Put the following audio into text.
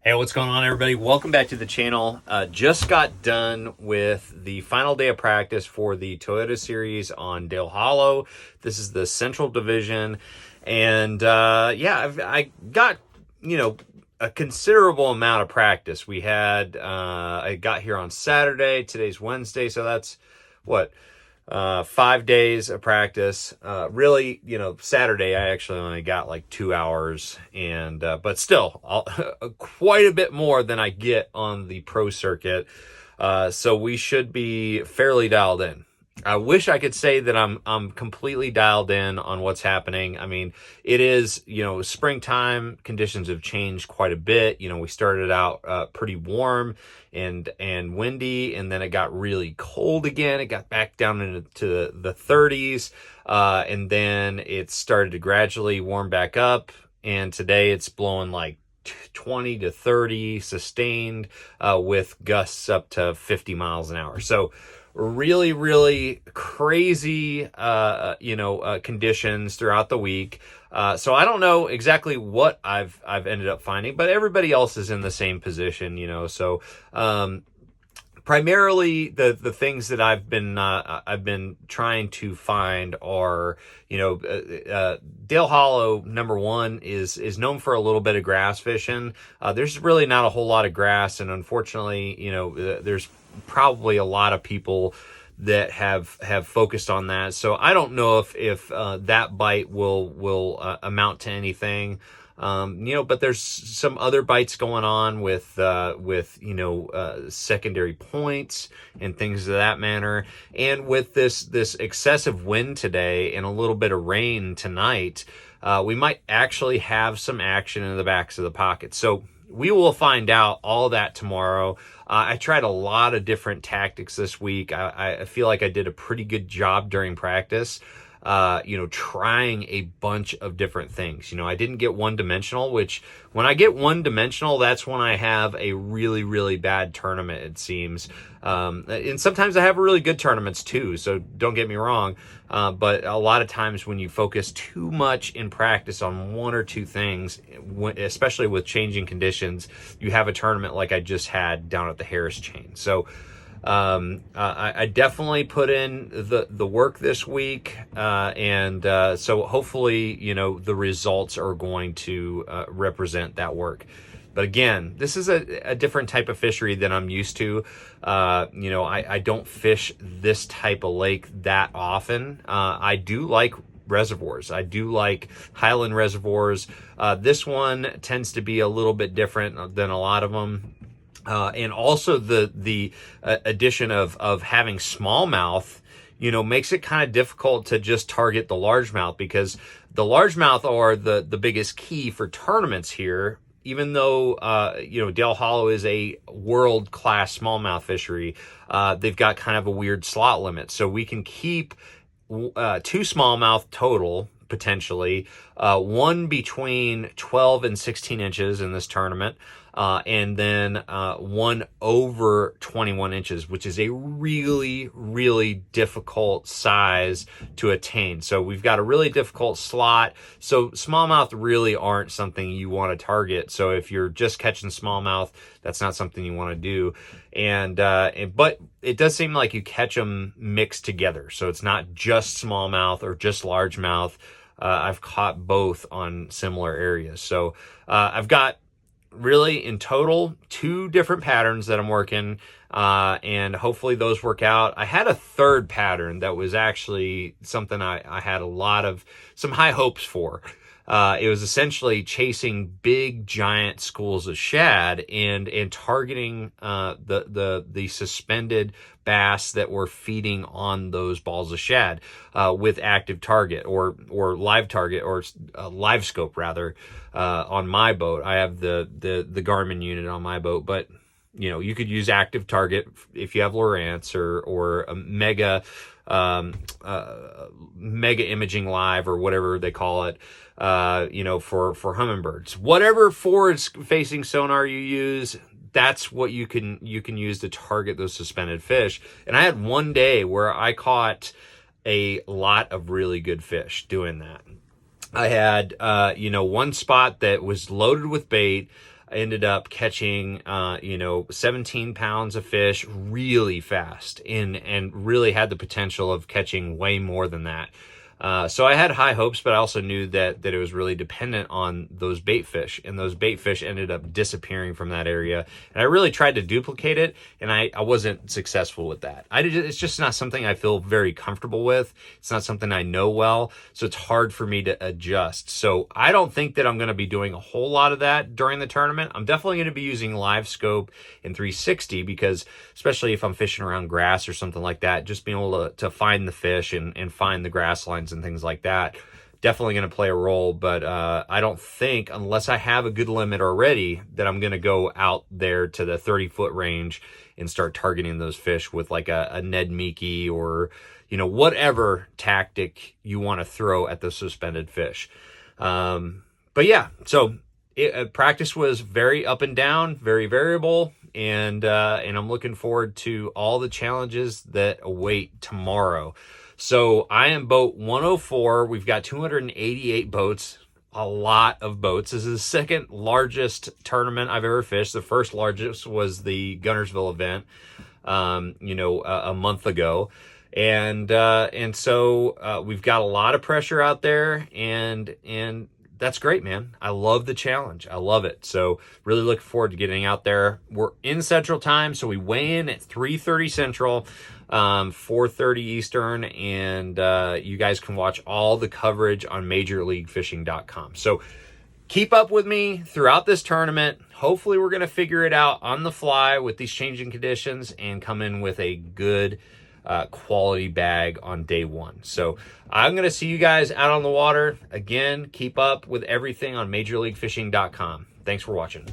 Hey, what's going on, everybody? Welcome back to the channel. Just got done with the final day of practice for the Toyota Series on Dale Hollow. This is the Central Division, and I got a considerable amount of practice. We had I got here on Saturday. Today's Wednesday, so that's what. 5 days of practice. Really, Saturday I actually only got like 2 hours, and but still, quite a bit more than I get on the Pro Circuit. So we should be fairly dialed in. I wish I could say that I'm completely dialed in on what's happening. I mean, it is, springtime. Conditions have changed quite a bit. We started out pretty warm and windy, and then it got really cold again. It got back down into the 30s, and then it started to gradually warm back up. And today it's blowing like 20 to 30 sustained, with gusts up to 50 miles an hour. So really crazy conditions throughout the week. So I don't know exactly what I've ended up finding, but everybody else is in the same position. So primarily the things that I've been trying to find are, Dale Hollow, number one, is known for a little bit of grass fishing. There's really not a whole lot of grass, and unfortunately, there's probably a lot of people that have focused on that. So I don't know if that bite will amount to anything. But there's some other bites going on with secondary points and things of that manner. And with this excessive wind today and a little bit of rain tonight, we might actually have some action in the backs of the pocket. So we will find out all that tomorrow. I tried a lot of different tactics this week. I feel like I did a pretty good job during practice, trying a bunch of different things. I didn't get one-dimensional, which when I get one-dimensional, that's when I have a really bad tournament, it seems. And sometimes I have really good tournaments too, so don't get me wrong. But a lot of times when you focus too much in practice on one or two things, especially with changing conditions, you have a tournament like I just had down at the Harris chain. So I definitely put in the work this week, and so hopefully the results are going to represent that work. But again, this is a different type of fishery than I'm used to. I don't fish this type of lake that often. I do like reservoirs. I do like highland reservoirs. This one tends to be a little bit different than a lot of them. And also the addition of having smallmouth, makes it kind of difficult to just target the largemouth, because the largemouth are the biggest key for tournaments here. Even though, Dale Hollow is a world-class smallmouth fishery, they've got kind of a weird slot limit. So we can keep 2 smallmouth total, potentially, one between 12 and 16 inches in this tournament, and then one over 21 inches, which is a really difficult size to attain. So we've got a really difficult slot. So smallmouth really aren't something you want to target. So if you're just catching smallmouth, that's not something you want to do. But it does seem like you catch them mixed together. So it's not just smallmouth or just largemouth. I've caught both on similar areas. So I've got really in total 2 different patterns that I'm working, and hopefully those work out. I had a third pattern that was actually something I had some high hopes for. It was essentially chasing big giant schools of shad and targeting the suspended bass that were feeding on those balls of shad with active target or live target, or live scope rather, on my boat. I have the Garmin unit on my boat, but you could use active target if you have Lowrance or a mega imaging live, or whatever they call it, for hummingbirds. Whatever forward facing sonar you use, that's what you can use to target those suspended fish. And I had one day where I caught a lot of really good fish doing that. I had one spot that was loaded with bait. I ended up catching, 17 pounds of fish really fast, and really had the potential of catching way more than that. So I had high hopes, but I also knew that it was really dependent on those bait fish, and those bait fish ended up disappearing from that area. And I really tried to duplicate it, and I wasn't successful with that. It's just not something I feel very comfortable with. It's not something I know well, so it's hard for me to adjust. So I don't think that I'm going to be doing a whole lot of that during the tournament. I'm definitely going to be using live scope and 360, because especially if I'm fishing around grass or something like that, just being able to find the fish and find the grass lines and things like that, definitely going to play a role. But I don't think, unless I have a good limit already, that I'm going to go out there to the 30-foot range and start targeting those fish with like a Ned Mickey or, whatever tactic you want to throw at the suspended fish. But yeah, so practice was very up and down, very variable. And I'm looking forward to all the challenges that await tomorrow. So I am boat 104. We've got 288 boats, a lot of boats. This is the second largest tournament I've ever fished. The first largest was the Gunnersville event, a month ago. And so we've got a lot of pressure out there, and that's great, man. I love the challenge. I love it. So really looking forward to getting out there. We're in Central Time, so we weigh in at 3:30 Central, 4:30 Eastern, and you guys can watch all the coverage on MajorLeagueFishing.com. So keep up with me throughout this tournament. Hopefully we're going to figure it out on the fly with these changing conditions and come in with a good quality bag on day one. So I'm going to see you guys out on the water. Again, keep up with everything on MajorLeagueFishing.com. Thanks for watching.